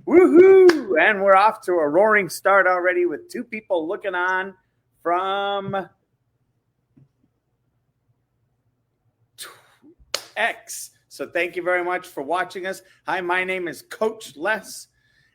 Woohoo! And we're off to a roaring start already with two people looking on from X. So thank you very much for watching us. Hi, my name is Coach Les,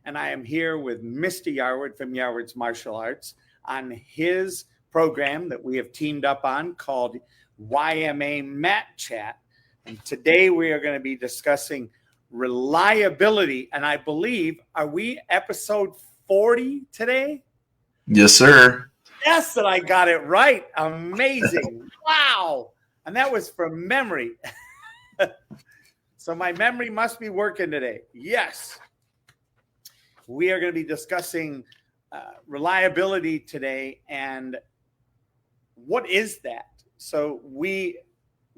and I am here with Mr. Yarwood from Yarwood's Martial Arts on his program that we have teamed up on called YMA Mat Chat. And today we are going to be discussing reliability. And I believe, are we episode 40 today? Yes, sir. Yes, and I got it right. Amazing. Wow. And that was from memory. So my memory must be working today. Yes. We are going to be discussing reliability today. And what is that? So Mr.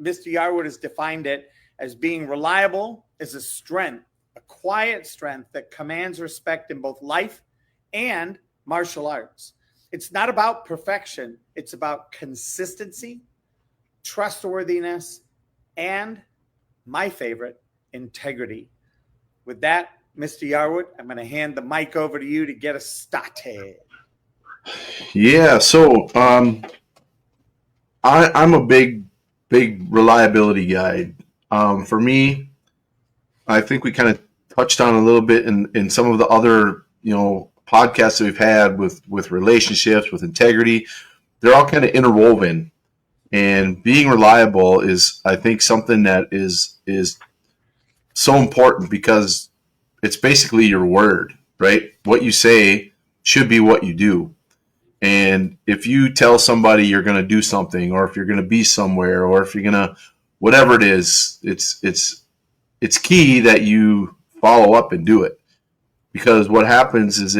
Yarwood has defined it as being reliable is a strength, a quiet strength that commands respect in both life and martial arts. It's not about perfection. It's about consistency, trustworthiness, and my favorite, integrity. With that, Mr. Yarwood, I'm going to hand the mic over to you to get us started. Yeah, so I'm a big reliability guy. For me, I think we kind of touched on a little bit in some of the other podcasts that we've had with relationships, with integrity. They're all kind of interwoven, and being reliable is, I think, something that is so important because it's basically your word, right? What you say should be what you do. And if you tell somebody you're going to do something, or if you're going to be somewhere, or if you're going to, whatever it is, it's key that you follow up and do it. Because what happens is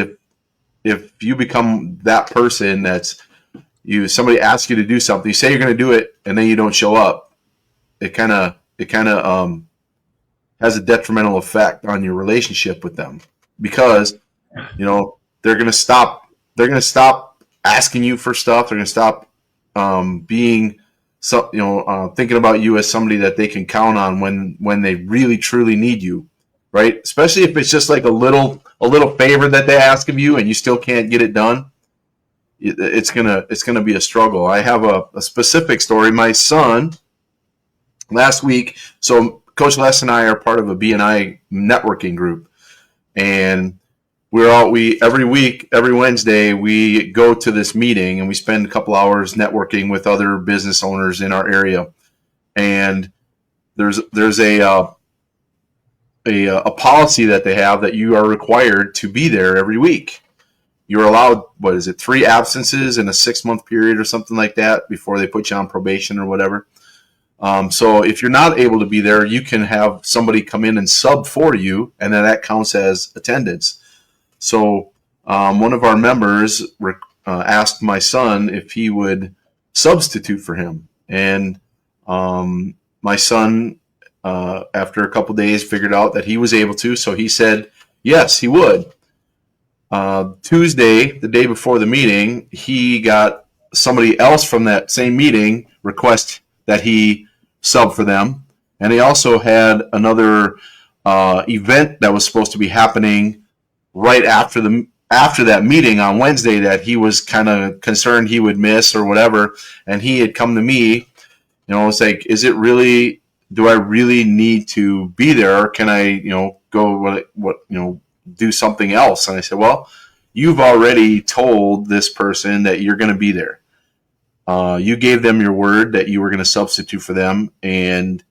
if you become that person somebody asks you to do something, you say you're going to do it, and then you don't show up, it kind of has a detrimental effect on your relationship with them, because they're going to stop asking you for stuff. They're going to stop being thinking about you as somebody that they can count on when they really truly need you, right? Especially if it's just like a little favor that they ask of you and you still can't get it done. It's gonna be a struggle. I have a specific story. My son last week. So Coach Les and I are part of a BNI networking group, and every week, every Wednesday, we go to this meeting and we spend a couple hours networking with other business owners in our area. And there's a policy that they have that you are required to be there every week. You're allowed, 3 absences in a 6-month period or something like that before they put you on probation or whatever. So if you're not able to be there, you can have somebody come in and sub for you, and then that counts as attendance. So one of our members asked my son if he would substitute for him. And my son, after a couple days, figured out that he was able to. So he said, yes, he would. Tuesday, the day before the meeting, he got somebody else from that same meeting request that he sub for them. And he also had another event that was supposed to be happening right after that meeting on Wednesday that he was kind of concerned he would miss or whatever. And he had come to me, it's like, do I really need to be there? Or can I, go do something else? And I said, well, you've already told this person that you're going to be there. You gave them your word that you were going to substitute for them, and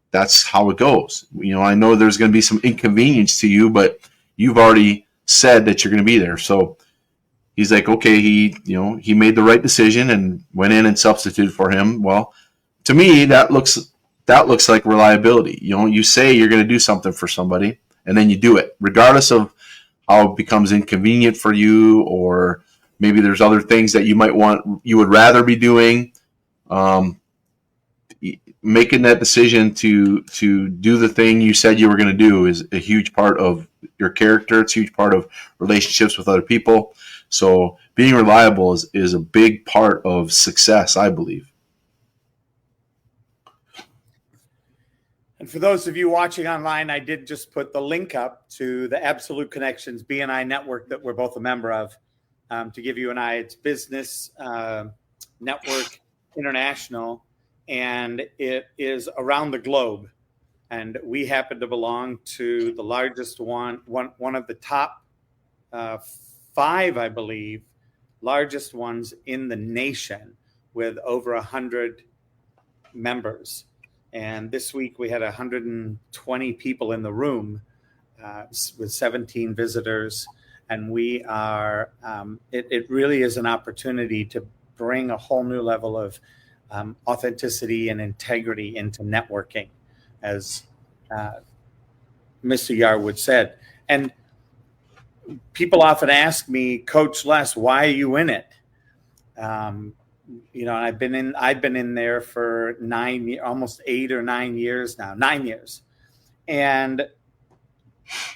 that's how it goes. I know there's going to be some inconvenience to you, but you've already said that you're going to be there. So he's like, okay, he made the right decision and went in and substituted for him. Well, to me, that looks like reliability. You say you're going to do something for somebody, and then you do it, regardless of how it becomes inconvenient for you, or maybe there's other things that you would rather be doing. Making that decision to do the thing you said you were going to do is a huge part of your character. It's a huge part of relationships with other people. So being reliable is a big part of success, I believe. And for those of you watching online, I did just put the link up to the Absolute Connections BNI network that we're both a member of. To give you an eye, it's Business Network International, and it is around the globe. And we happen to belong to the largest one of the top 5, I believe, largest ones in the nation, with over 100 members. And this week we had 120 people in the room with 17 visitors. And we are, it really is an opportunity to bring a whole new level of authenticity and integrity into networking, as Mr. Yarwood said. And people often ask me, Coach Les, why are you in it? You know, I've been in there for almost 8 or 9 years now, 9 years. And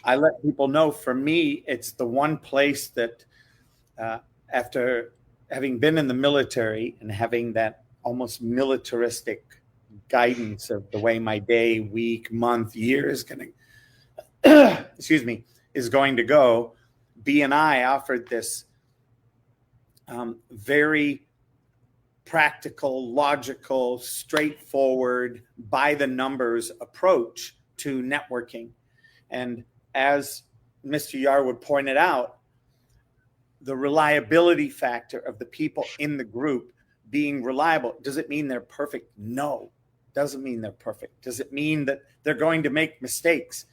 I let people know, for me, it's the one place that after having been in the military and having that almost militaristic guidance of the way my day, week, month, year is going to, is going to go, BNI offered this very practical, logical, straightforward, by the numbers approach to networking. And as Mr. Yarwood pointed out, the reliability factor of the people in the group being reliable, does it mean they're perfect? No, doesn't mean they're perfect. Does it mean that they're going to make mistakes?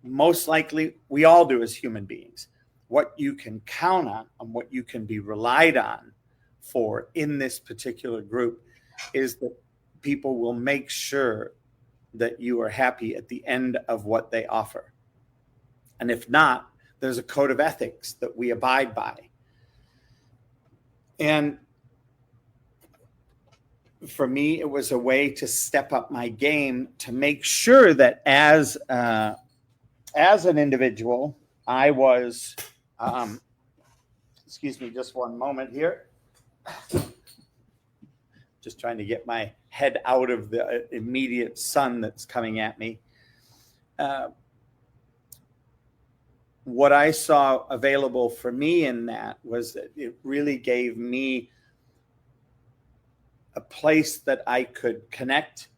Most likely, we all do as human beings. What you can count on and what you can be relied on for in this particular group is that people will make sure that you are happy at the end of what they offer. And if not, there's a code of ethics that we abide by. And for me, it was a way to step up my game to make sure that as an individual, I was, excuse me, just one moment here. Just trying to get my head out of the immediate sun that's coming at me. What I saw available for me in that was that it really gave me a place that I could connect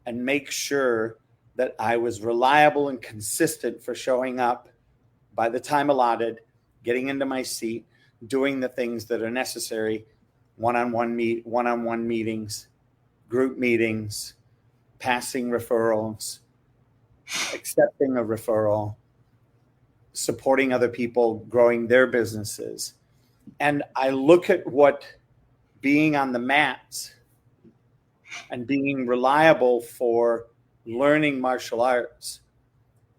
and make sure that I was reliable and consistent for showing up by the time allotted, getting into my seat, doing the things that are necessary, one-on-one meetings, group meetings, passing referrals, accepting a referral, supporting other people, growing their businesses. And I look at what being on the mats and being reliable for learning martial arts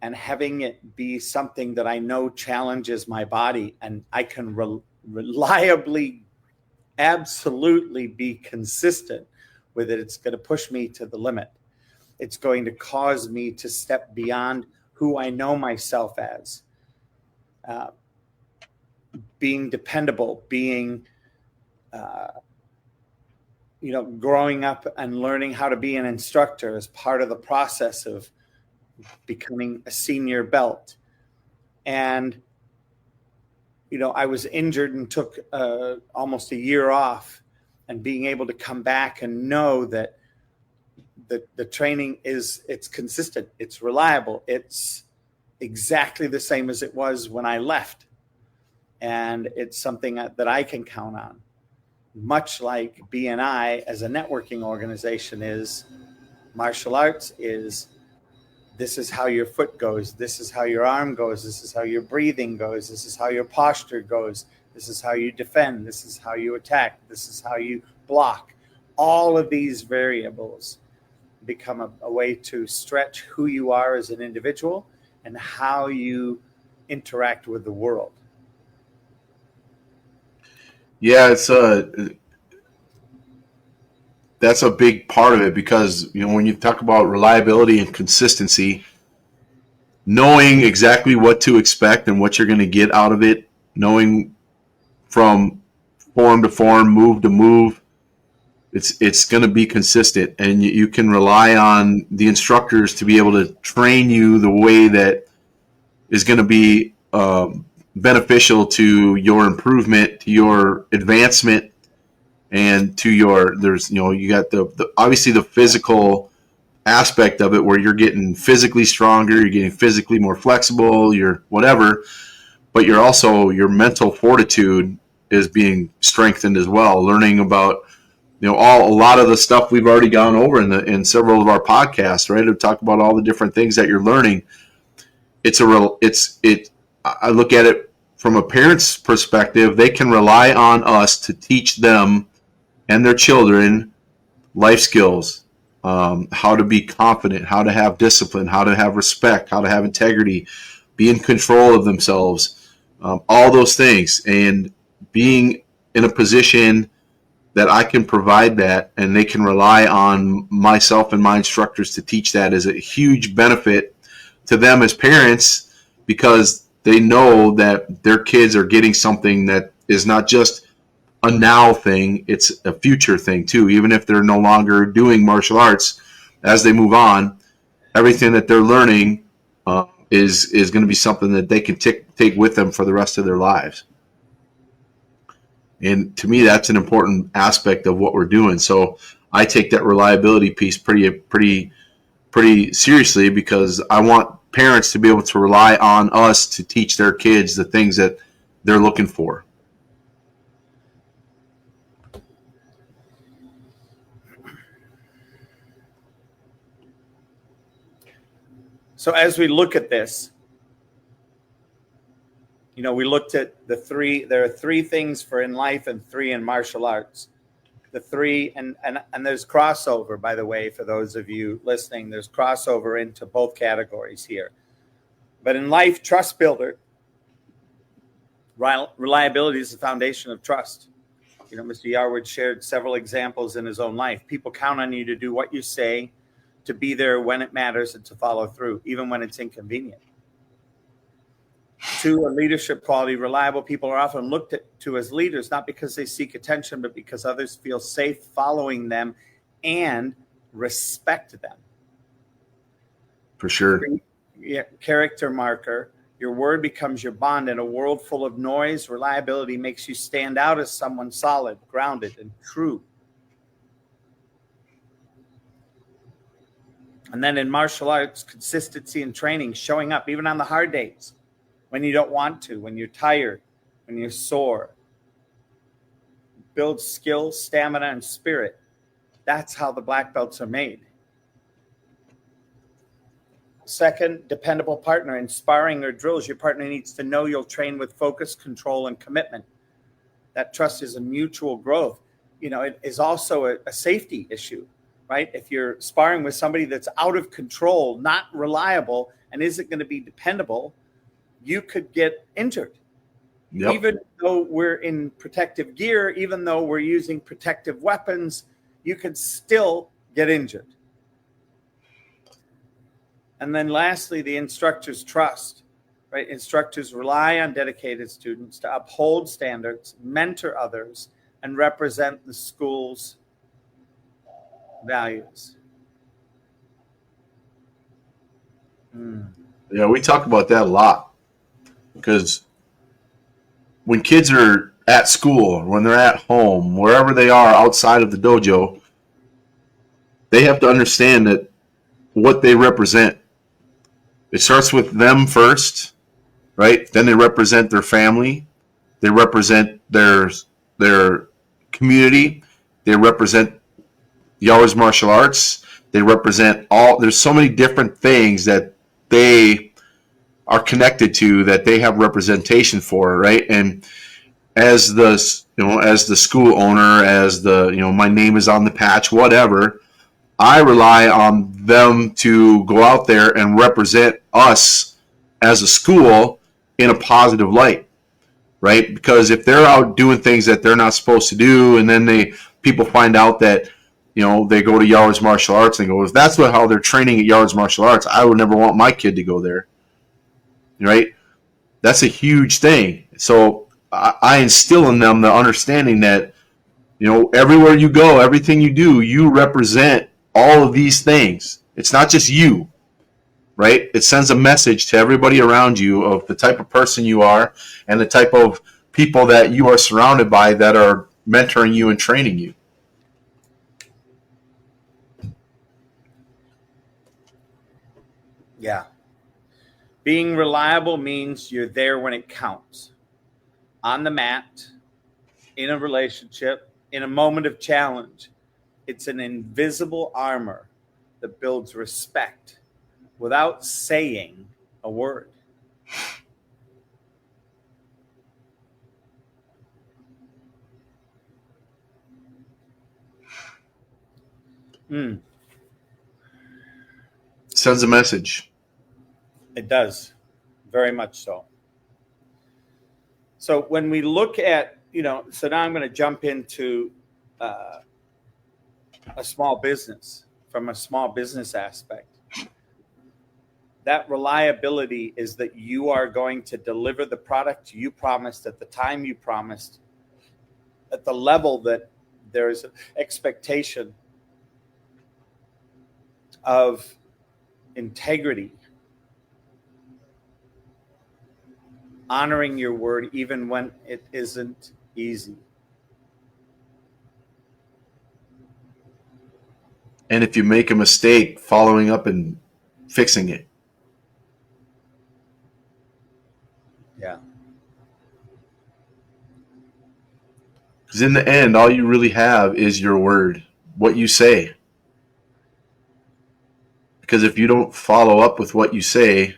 and having it be something that I know challenges my body, and I can reliably, absolutely be consistent with it. It's going to push me to the limit. It's going to cause me to step beyond who I know myself as. Being dependable, being, growing up and learning how to be an instructor as part of the process of becoming a senior belt. And, I was injured and took almost a year off, and being able to come back and know that the training it's consistent, it's reliable, it's exactly the same as it was when I left. And it's something that I can count on. Much like BNI as a networking organization is, martial arts is, this is how your foot goes, this is how your arm goes, this is how your breathing goes, this is how your posture goes, this is how you defend, this is how you attack, this is how you block. All of these variables become a way to stretch who you are as an individual and how you interact with the world. Yeah, that's a big part of it, because when you talk about reliability and consistency, knowing exactly what to expect and what you're going to get out of it, knowing from form to form, move to move, It's going to be consistent, and you can rely on the instructors to be able to train you the way that is going to be beneficial to your improvement, to your advancement, and to your you got the obviously the physical aspect of it where you're getting physically stronger, you're getting physically more flexible, you're whatever, but you're also your mental fortitude is being strengthened as well. Learning about a lot of the stuff we've already gone over in several of our podcasts, right? To talk about all the different things that you're learning. I look at it from a parent's perspective. They can rely on us to teach them and their children life skills, how to be confident, how to have discipline, how to have respect, how to have integrity, be in control of themselves, all those things. And being in a position that I can provide that and they can rely on myself and my instructors to teach that is a huge benefit to them as parents, because they know that their kids are getting something that is not just a now thing, it's a future thing too. Even if they're no longer doing martial arts, as they move on, everything that they're learning is going to be something that they can take with them for the rest of their lives. And to me, that's an important aspect of what we're doing. So I take that reliability piece pretty seriously, because I want parents to be able to rely on us to teach their kids the things that they're looking for. So as we look at this, we looked at there are three things for in life and three in martial arts. The three, and there's crossover, by the way, for those of you listening, there's crossover into both categories here. But in life, trust builder, reliability is the foundation of trust. Mr. Yarwood shared several examples in his own life. People count on you to do what you say, to be there when it matters, and to follow through, even when it's inconvenient. 2, a leadership quality. Reliable people are often looked to as leaders, not because they seek attention, but because others feel safe following them and respect them. For sure. 3, character marker. Your word becomes your bond. In a world full of noise, reliability makes you stand out as someone solid, grounded, and true. And then in martial arts, consistency and training, showing up even on the hard days, when you don't want to, when you're tired, when you're sore. Build skill, stamina, and spirit. That's how the black belts are made. 2, dependable partner. In sparring or drills, your partner needs to know you'll train with focus, control, and commitment. That trust is a mutual growth. It is also a safety issue, right? If you're sparring with somebody that's out of control, not reliable, and isn't going to be dependable, you could get injured. Yep. Even though we're in protective gear, even though we're using protective weapons, you could still get injured. And then lastly, the instructor's trust, right? Instructors rely on dedicated students to uphold standards, mentor others, and represent the school's values. Yeah, we talk about that a lot. Because when kids are at school, when they're at home, wherever they are outside of the dojo, they have to understand that what they represent. It starts with them first, right? Then they represent their family. They represent their community. They represent Yarwood's martial arts. They represent there's so many different things that they are connected to, that they have representation for, right? And as the school owner, as my name is on the patch, whatever, I rely on them to go out there and represent us as a school in a positive light, right? Because if they're out doing things that they're not supposed to do, and then people find out that they go to Yarwood's martial arts and go, if that's how they're training at Yarwood's martial arts, I would never want my kid to go there. Right? That's a huge thing. So I instill in them the understanding that Everywhere you go, everything you do, you represent all of these things. It's not just you, right? It sends a message to everybody around you of the type of person you are and the type of people that you are surrounded by that are mentoring you and training you. Yeah. Being reliable means you're there when it counts. On the mat, in a relationship, in a moment of challenge. It's an invisible armor that builds respect without saying a word. Sends a message. It does, very much so. So when we look at, so now I'm going to jump into a small business from a small business aspect. That reliability is that you are going to deliver the product you promised at the time you promised, at the level that there is an expectation of integrity, honoring your word even when it isn't easy. And if you make a mistake, following up and fixing it. Yeah. Because in the end, all you really have is your word, what you say. Because if you don't follow up with what you say,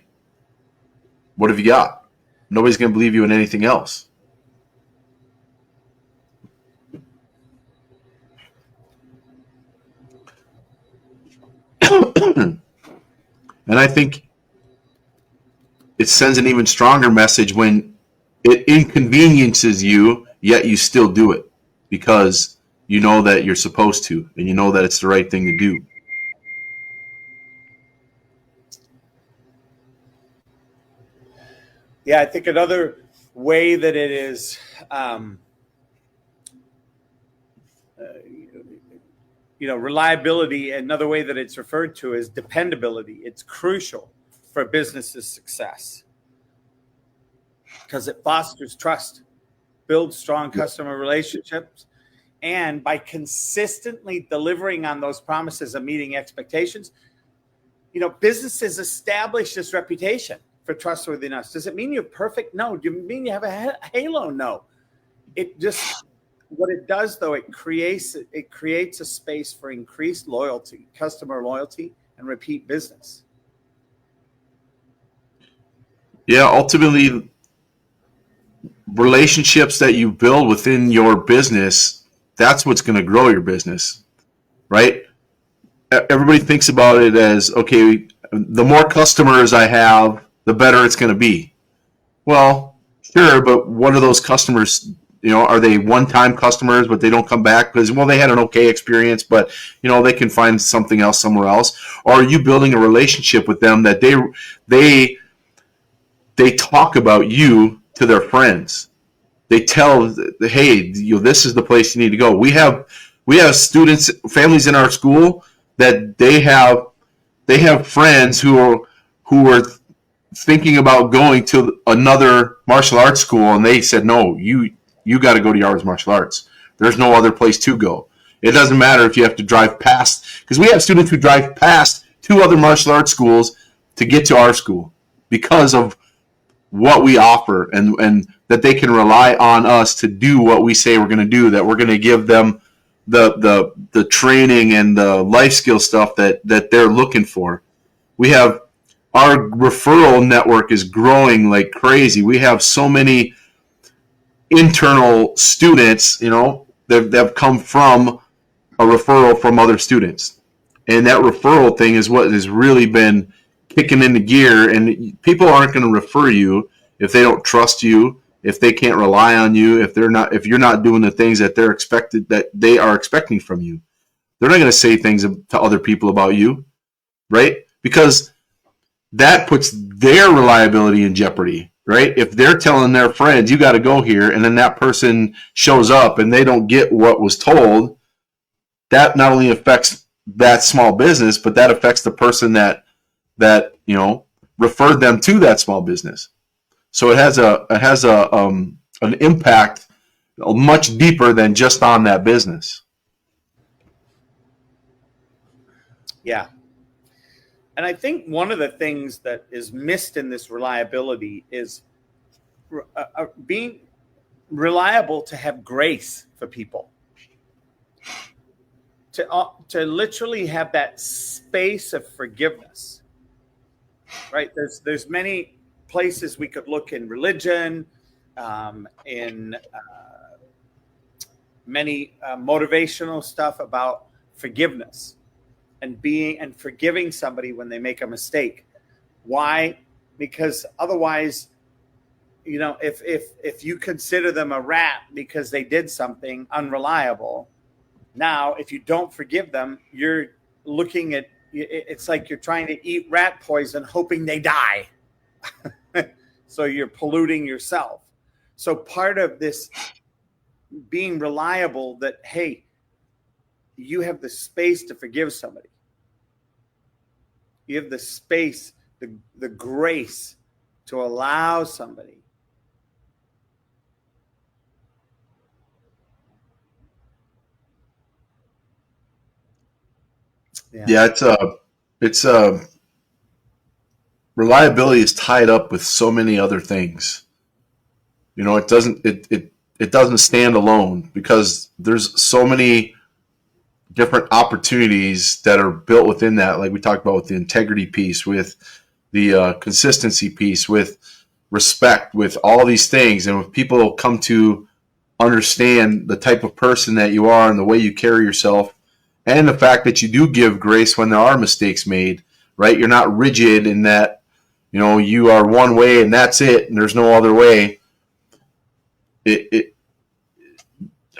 what have you got? Nobody's going to believe you in anything else. And I think it sends an even stronger message when it inconveniences you, yet you still do it because you know that you're supposed to and you know that it's the right thing to do. Yeah, I think another way that it is, reliability, another way that it's referred to is dependability. It's crucial for a business's success because it fosters trust, builds strong customer relationships, and by consistently delivering on those promises and meeting expectations, businesses establish this reputation for trustworthiness. Does it mean you're perfect? No. Do you mean you have a halo? No. It just, what it does though, it creates a space for increased loyalty, customer loyalty, and repeat business. Yeah, ultimately, relationships that you build within your business, that's what's going to grow your business, right? Everybody thinks about it as, okay, the more customers I have, the better it's going to be. Well, sure, but what are those customers? Are they one-time customers, but they don't come back because, they had an okay experience, but, they can find something else somewhere else? Or are you building a relationship with them that they talk about you to their friends? They tell, hey, this is the place you need to go. We have students, families in our school that they have friends who are thinking about going to another martial arts school, and they said, no, you got to go to ours martial arts. There's no other place to go. It doesn't matter if you have to drive past, because we have students who drive past 2 other martial arts schools to get to our school because of what we offer and that they can rely on us to do what we say we're going to do, that we're going to give them the training and the life skill stuff that they're looking for. We have, our referral network is growing like crazy. We have so many internal students, that have come from a referral from other students. And that referral thing is what has really been kicking into gear. And people aren't going to refer you if they don't trust you, if they can't rely on you, if you're not doing the things that they are expecting from you. They're not going to say things to other people about you, right? Because that puts their reliability in jeopardy, right? If they're telling their friends, you got to go here, and then that person shows up and they don't get what was told, that not only affects that small business, but that affects the person that referred them to that small business. So it has an impact much deeper than just on that business. Yeah. And I think one of the things that is missed in this reliability is being reliable to have grace for people. To literally have that space of forgiveness, right? There's many places we could look in religion, in many motivational stuff about forgiveness and forgiving somebody when they make a mistake. Why? Because otherwise, if you consider them a rat because they did something unreliable, now if you don't forgive them, you're looking at, it's like you're trying to eat rat poison hoping they die. So you're polluting yourself. So part of this being reliable, that, hey, you have the space to forgive somebody. You have the space, the grace to allow somebody. Yeah, it's reliability is tied up with so many other things. It doesn't stand alone because there's so many different opportunities that are built within that. Like we talked about with the integrity piece, with the consistency piece, with respect, with all these things. And if people come to understand the type of person that you are and the way you carry yourself, and the fact that you do give grace when there are mistakes made, right? You're not rigid in that, you are one way and that's it, and there's no other way.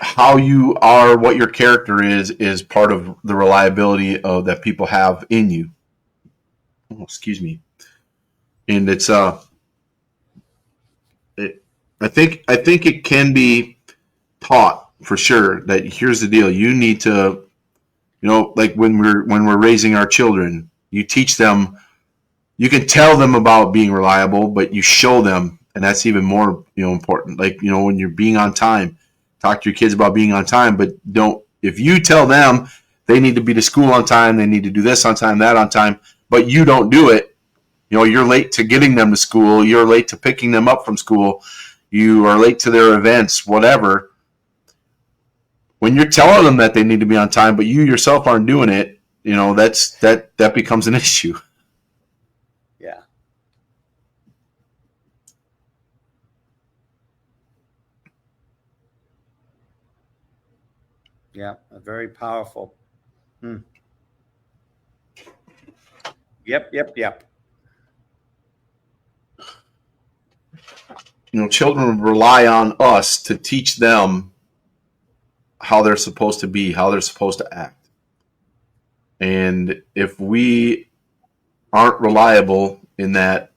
How you are, what your character is part of the reliability that people have in you. Oh, excuse me. And it's I think it can be taught for sure. That here's the deal: you need to, like when we're raising our children, you teach them. You can tell them about being reliable, but you show them, and that's even more important. Like when you're being on time, talk to your kids about being on time, but don't. If you tell them they need to be to school on time, they need to do this on time, that on time, but you don't do it, you're late to getting them to school, you're late to picking them up from school, you are late to their events, whatever. When you're telling them that they need to be on time, but you yourself aren't doing it, that becomes an issue. Yeah. Yeah, very powerful. Yep. Children rely on us to teach them how they're supposed to be, how they're supposed to act. And if we aren't reliable in that,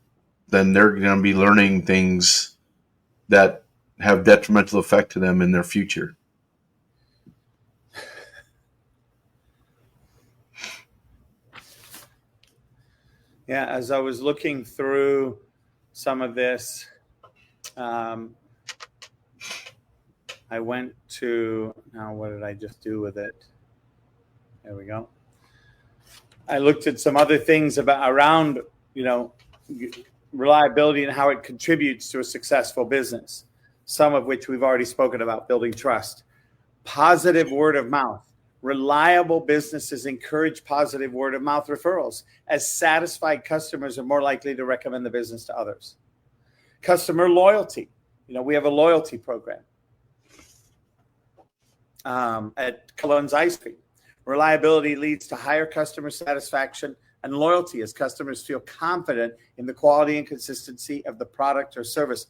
then they're going to be learning things that have detrimental effect to them in their future. Yeah, as I was looking through some of this, I went to, now what did I just do with it? There we go. I looked at some other things around, reliability and how it contributes to a successful business, some of which we've already spoken about: building trust, positive word of mouth. Reliable businesses encourage positive word of mouth referrals, as satisfied customers are more likely to recommend the business to others. Customer loyalty. We have a loyalty program at Cologne's Ice Cream. Reliability leads to higher customer satisfaction and loyalty as customers feel confident in the quality and consistency of the product or service.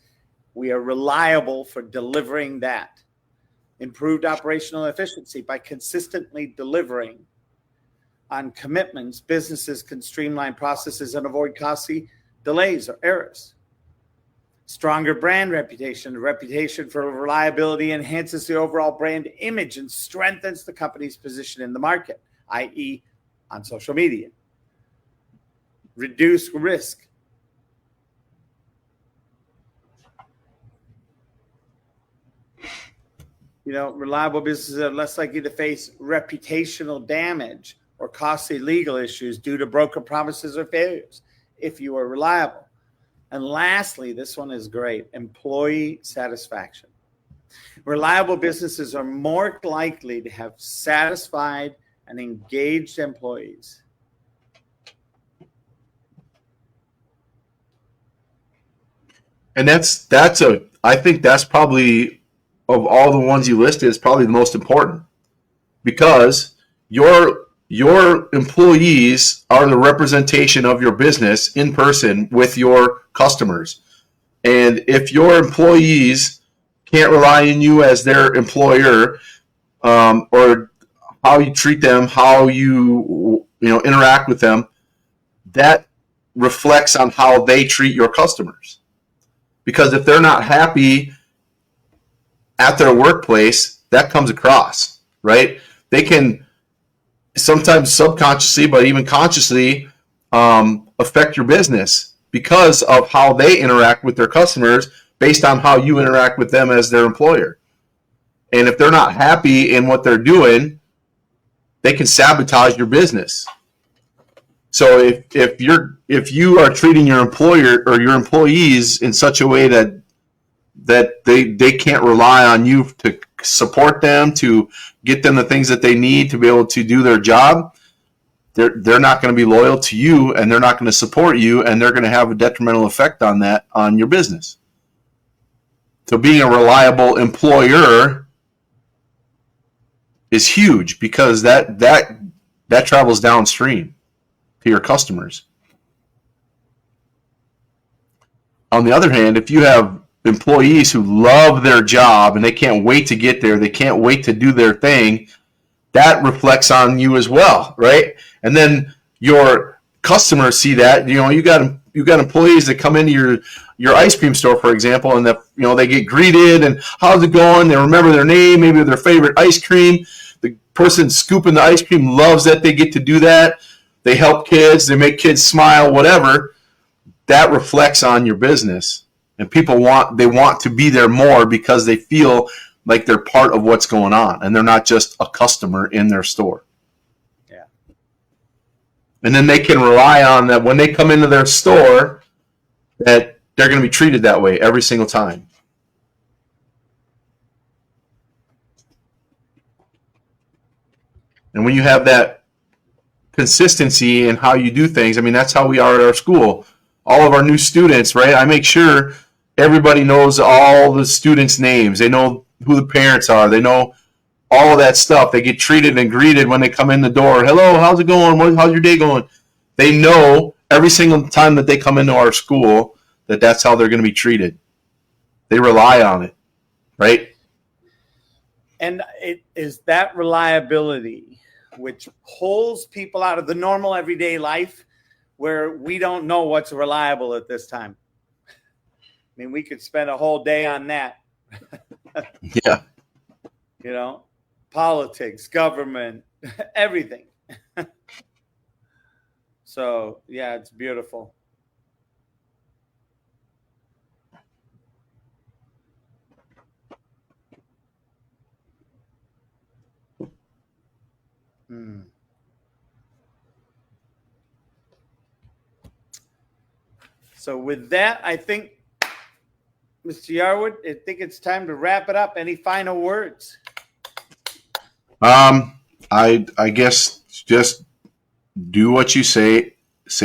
We are reliable for delivering that. Improved operational efficiency. By consistently delivering on commitments, businesses can streamline processes and avoid costly delays or errors. Stronger brand reputation. The reputation for reliability enhances the overall brand image and strengthens the company's position in the market, i.e., on social media. Reduce risk. Reliable businesses are less likely to face reputational damage or costly legal issues due to broken promises or failures if you are reliable. And lastly, this one is great, employee satisfaction. Reliable businesses are more likely to have satisfied and engaged employees. And I think that's probably, of all the ones you listed, is probably the most important, because your employees are the representation of your business in person with your customers. And if your employees can't rely on you as their employer, or how you treat them, how you interact with them, that reflects on how they treat your customers. Because if they're not happy at their workplace, that comes across, right? They can sometimes subconsciously, but even consciously, affect your business because of how they interact with their customers based on how you interact with them as their employer. And if they're not happy in what they're doing, they can sabotage your business. So if you are treating your employer or your employees in such a way that they can't rely on you to support them, to get them the things that they need to be able to do their job, they're not going to be loyal to you, and they're not going to support you, and they're going to have a detrimental effect on your business. So being a reliable employer is huge, because that travels downstream to your customers. On the other hand, if you have employees who love their job and they can't wait to get there, they can't wait to do their thing, that reflects on you as well, right? And then your customers see that. You got employees that come into your ice cream store, for example, and that they get greeted and how's it going? They remember their name, maybe their favorite ice cream. The person scooping the ice cream loves that they get to do that. They help kids, they make kids smile, whatever. That reflects on your business, and people want to be there more because they feel like they're part of what's going on, and they're not just a customer in their store. Yeah. And then they can rely on that when they come into their store, that they're going to be treated that way every single time. And when you have that consistency in how you do things, I mean, that's how we are at our school. All of our new students, right? I make sure everybody knows all the students' names. They know who the parents are. They know all of that stuff. They get treated and greeted when they come in the door. Hello, how's it going? How's your day going? They know every single time that they come into our school that that's how they're going to be treated. They rely on it, right? And it is that reliability which pulls people out of the normal everyday life where we don't know what's reliable at this time. I mean, we could spend a whole day on that. Yeah. Politics, government, everything. So, yeah, it's beautiful. So with that, I think, Mr. Yarwood, I think it's time to wrap it up. Any final words? I guess just do what you say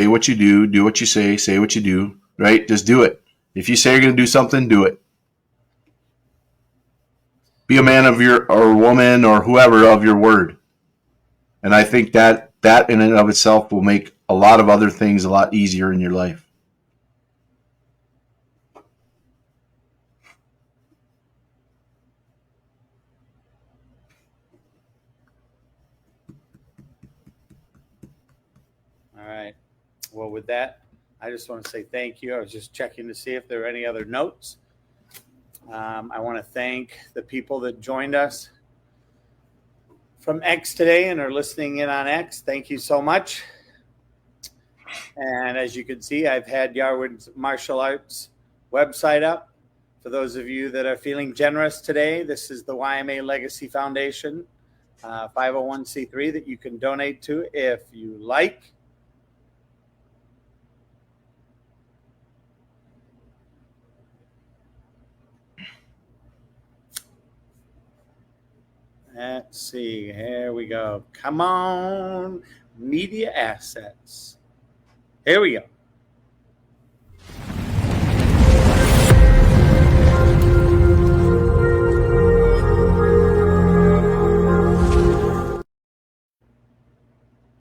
what you do what you say what you do, right? Just do it. If you say you're going to do something, do it. Be a man or woman or whoever of your word. And I think that in and of itself will make a lot of other things a lot easier in your life. All right. Well, with that, I just want to say thank you. I was just checking to see if there are any other notes. I want to thank the people that joined us from X today and are listening in on X. Thank you so much. And as you can see, I've had Yarwood's Martial Arts website up. For those of you that are feeling generous today, this is the YMA Legacy Foundation, 501c3 that you can donate to if you like. Let's see. Here we go. Come on. Media assets. Here we go.